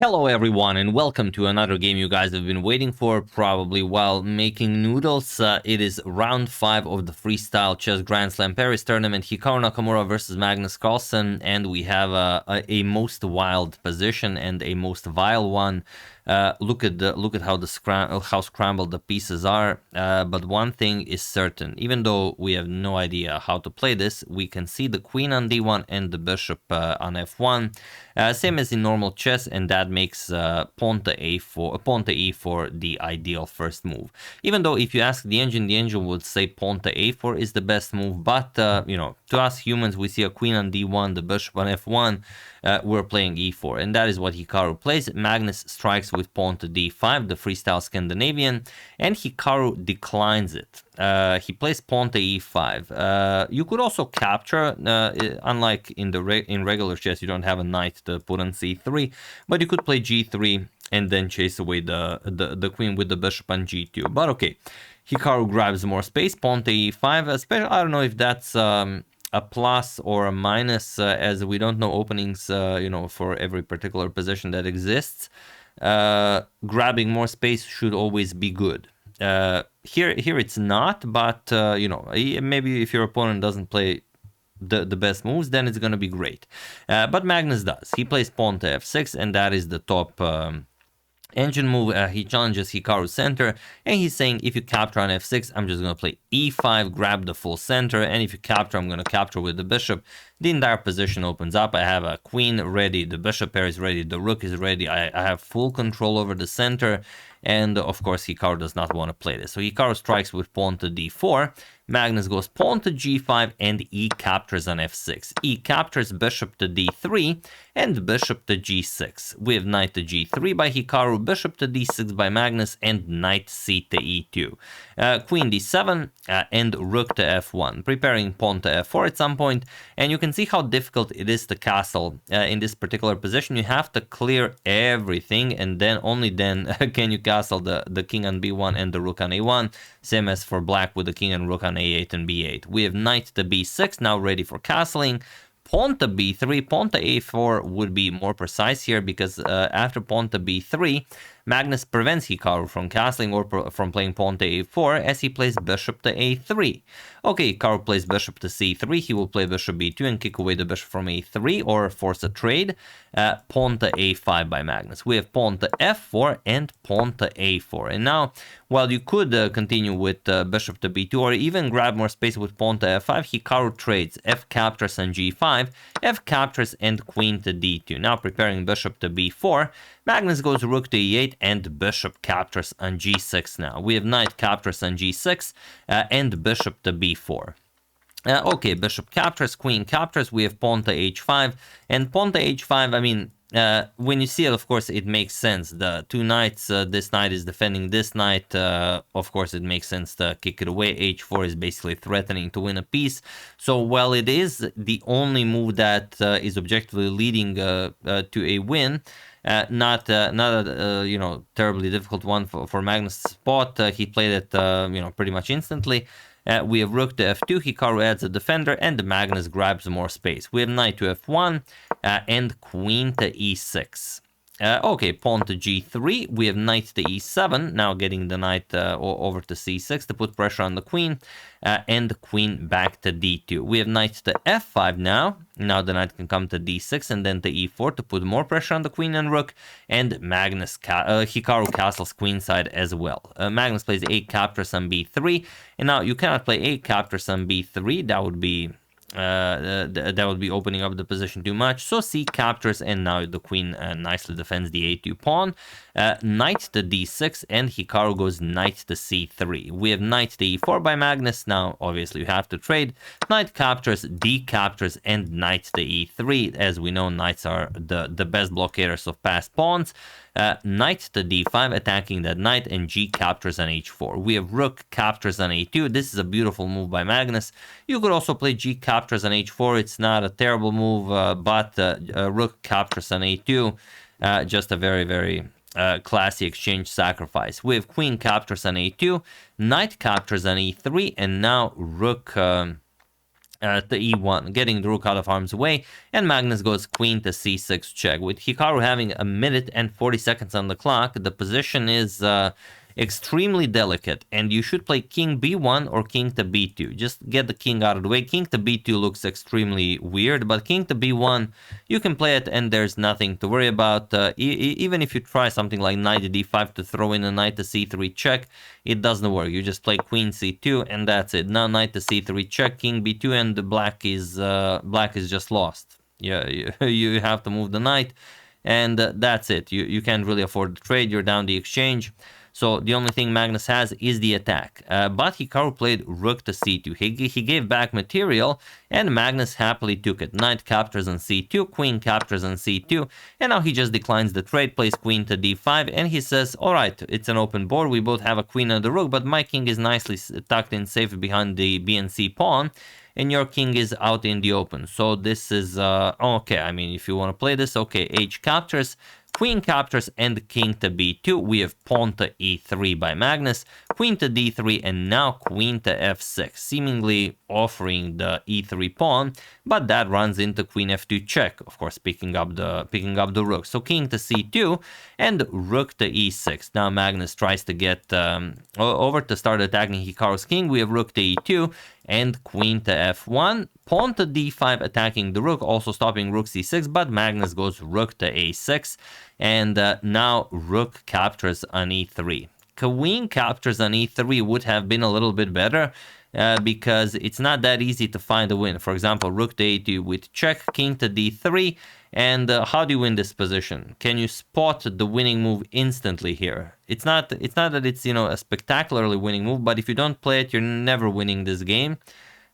Hello everyone and welcome to another game you guys have been waiting for probably while making noodles. It is round 5 of the Freestyle Chess Grand Slam Paris tournament. Hikaru Nakamura versus Magnus Carlsen, and we have a most wild position and a most vile one. Look at how scrambled the pieces are. But one thing is certain: even though we have no idea how to play this, we can see the queen on d1 and the bishop on f1, same as in normal chess, and that makes pawn to e4 the ideal first move. Even though if you ask the engine would say pawn to a4 is the best move. But to us humans, we see a queen on d1, the bishop on f1. We're playing e4, and that is what Hikaru plays. Magnus strikes with pawn to d5, the freestyle Scandinavian, and Hikaru declines it. He plays pawn to e5. You could also capture, unlike in regular chess, you don't have a knight to put on c3, but you could play g3 and then chase away the queen with the bishop on g2. But okay, Hikaru grabs more space, pawn to e5. Especially, I don't know if that's a plus or a minus, as we don't know openings, for every particular position that exists. Grabbing more space should always be good. Here it's not, but maybe if your opponent doesn't play the best moves, then it's gonna be great. But Magnus does. He plays pawn to f6, and that is the top engine move. He challenges Hikaru's center, and he's saying, if you capture on f6, I'm just going to play e5, grab the full center, and if you capture, I'm going to capture with the bishop. The entire position opens up. I have a queen ready, the bishop pair is ready, the rook is ready, I have full control over the center, and of course Hikaru does not want to play this. So Hikaru strikes with pawn to d4, Magnus goes pawn to g5, and e captures on f6. E captures bishop to d3, and bishop to g6. We have knight to g3 by Hikaru, bishop to d6 by Magnus, and knight c to e2. Queen d7, and rook to f1, preparing pawn to f4 at some point, and you can see how difficult it is to castle in this particular position. You have to clear everything, and then only then can you castle the king on b1 and the rook on a1, same as for black with the king and rook on a8 and b8. We have knight to b6 now ready for castling. Pawn to b3, pawn to a4 would be more precise here, because after pawn to b3, Magnus prevents Hikaru from castling or from playing pawn to a4, as he plays bishop to a3. Okay, Hikaru plays bishop to c3, he will play bishop b2 and kick away the bishop from a3 or force a trade. Pawn to a5 by Magnus. We have pawn to f4 and pawn to a4. And now, while you could continue with bishop to b2 or even grab more space with pawn to f5, Hikaru trades f captures on g5, f captures and queen to d2. Now preparing bishop to b4, Magnus goes rook to e8 and bishop captures on g6 now. We have knight captures on g6 and bishop to b4. Okay, bishop captures, queen captures, we have pawn to h5, and pawn to h5, I mean, when you see it, of course, it makes sense. The two knights, this knight is defending this knight, of course, it makes sense to kick it away. H4 is basically threatening to win a piece. So while it is the only move that is objectively leading to a win, not a terribly difficult one for Magnus' spot. He played it pretty much instantly. We have rook to f2, Hikaru adds a defender, and Magnus grabs more space. We have knight to f1 and queen to e6. Okay, pawn to g3, we have knight to e7, now getting the knight over to c6 to put pressure on the queen, and queen back to d2. We have knight to f5 now the knight can come to d6 and then to e4 to put more pressure on the queen and rook, and Hikaru castles queenside as well. Magnus plays a captures on b3, and now you cannot play a captures on b3, that would be opening up the position too much. So c captures, and now the queen nicely defends the a2 pawn. Knight to d6, and Hikaru goes knight to c3. We have knight to e4 by Magnus. Now obviously you have to trade. Knight captures, d captures, and knight to e3. As we know, knights are the best blockaders of passed pawns. Knight to d5, attacking that knight, and g captures on h4. We have rook captures on a2. This is a beautiful move by Magnus. You could also play g captures on h4. It's not a terrible move, but rook captures on a2. Just a very, very classy exchange sacrifice. We have queen captures on a2, knight captures on e3, and now rook to e1, getting the rook out of harm's way, and Magnus goes queen to c6 check. With Hikaru having a minute and 40 seconds on the clock, the position is extremely delicate, and you should play king b1 or king to b2. Just get the king out of the way. King to b2 looks extremely weird, but king to b1, you can play it and there's nothing to worry about. Even if you try something like knight to d5 to throw in a knight to c3 check, it doesn't work. You just play queen c2 and that's it. Now knight to c3 check, king b2, and the black is just lost. Yeah, you have to move the knight, and that's it. You can't really afford the trade. You're down the exchange. So the only thing Magnus has is the attack. But Hikaru played rook to c2. He gave back material, and Magnus happily took it. Knight captures on c2, queen captures on c2, and now he just declines the trade, plays queen to d5, and he says, all right, it's an open board. We both have a queen and a rook, but my king is nicely tucked in safe behind the b and c pawn, and your king is out in the open. So this is, okay, I mean, if you want to play this, okay, h captures, queen captures, and king to b2. We have pawn to e3 by Magnus, queen to d3, and now queen to f6, seemingly offering the e3 pawn, but that runs into queen f2 check, of course, picking up the rook. So king to c2 and rook to e6. Now Magnus tries to get over to start attacking Hikaru's king. We have rook to e2 and queen to f1, pawn to d5 attacking the rook, also stopping rook c6, but Magnus goes rook to a6, and now rook captures on e3. Queen captures on e3 would have been a little bit better, because it's not that easy to find a win. For example, rook to a2 with check, king to d3, and how do you win this position? Can you spot the winning move instantly here? It's not that it's, you know, a spectacularly winning move, but if you don't play it, you're never winning this game.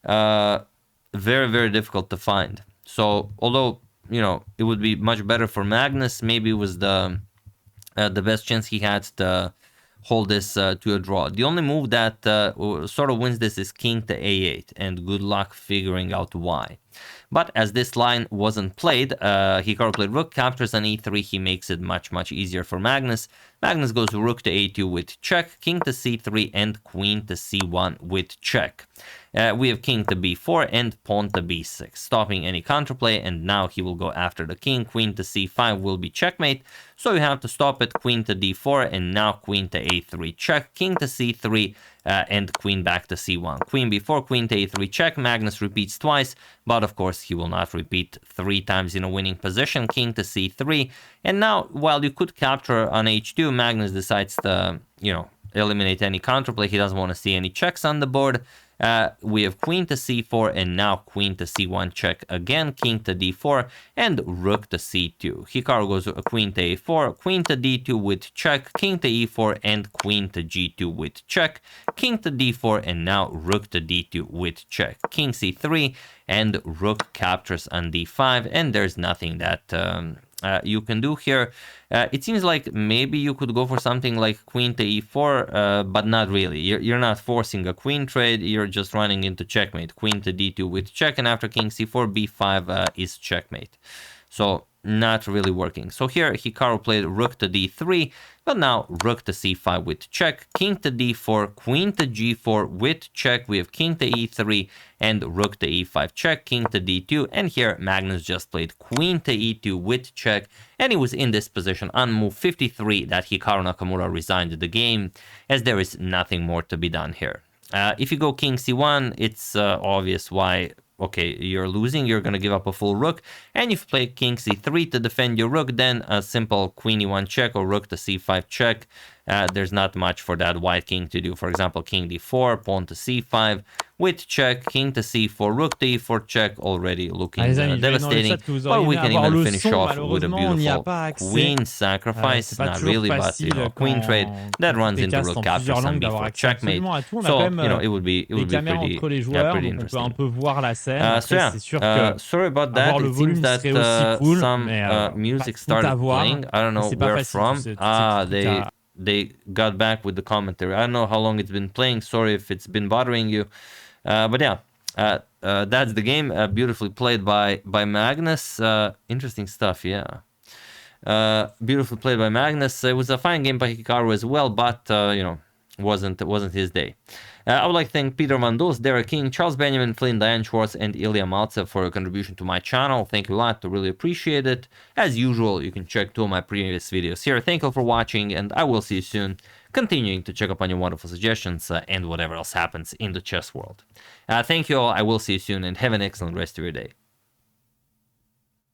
Very, very difficult to find. So although, you know, it would be much better for Magnus, maybe it was the best chance he had to hold this to a draw. The only move that sort of wins this is king to a8, and good luck figuring out why. But as this line wasn't played, Hikaru played rook captures on e3. He makes it much, much easier for Magnus. Magnus goes rook to a2 with check, king to c3, and queen to c1 with check. We have king to b4 and pawn to b6, stopping any counterplay, and now he will go after the king. Queen to c5 will be checkmate, so you have to stop it. Queen to d4, and now queen to a3 check, king to c3, and queen back to c1. Queen b4, queen to a3 check. Magnus repeats twice, but of course he will not repeat 3 times in a winning position. King to c3, and now while you could capture on h2, Magnus decides to, you know, eliminate any counterplay. He doesn't want to see any checks on the board. We have queen to c4, and now queen to c1 check again, king to d4, and rook to c2. Hikaru goes queen to a4, queen to d2 with check, king to e4, and queen to g2 with check, king to d4, and now rook to d2 with check, king c3, and rook captures on d5, and there's nothing that you can do here. It seems like maybe you could go for something like queen to e4, but not really. You're not forcing a queen trade, you're just running into checkmate. Queen to d2 with check, and after king c4, b5 is checkmate. So not really working. So here Hikaru played rook to d3, but now rook to c5 with check, king to d4, queen to g4 with check. We have king to e3 and rook to e5 check, king to d2, and here Magnus just played queen to e2 with check, and he was in this position on move 53 that Hikaru Nakamura resigned the game, as there is nothing more to be done here. If you go king c1, it's obvious why. Okay, you're losing, you're going to give up a full rook, and if you play king c3 to defend your rook, then a simple queen e1 check or rook to c5 check. There's not much for that white king to do. For example, king d4, pawn to c5 with check, king to c4, rook to e4 check, already looking devastating. But we can even finish off with a beautiful queen sacrifice, not really, but you know, queen trade that runs into rook captures on b4 checkmate. So, you know, it would be pretty interesting. So yeah, sorry about that. It seems that some music started playing. I don't know where from. They got back with the commentary. I don't know how long it's been playing. Sorry if it's been bothering you. But yeah, that's the game. Beautifully played by Magnus. Interesting stuff, yeah. Beautifully played by Magnus. It was a fine game by Hikaru as well, but, you know, wasn't his day. I would like to thank Peter Van Doos, Derek King, Charles Benjamin, Flynn, Diane Schwartz, and Ilya Maltsev for your contribution to my channel. Thank you a lot, I really appreciate it. As usual, you can check 2 of my previous videos here. Thank you for watching, and I will see you soon, continuing to check up on your wonderful suggestions and whatever else happens in the chess world. Thank you all, I will see you soon, and have an excellent rest of your day.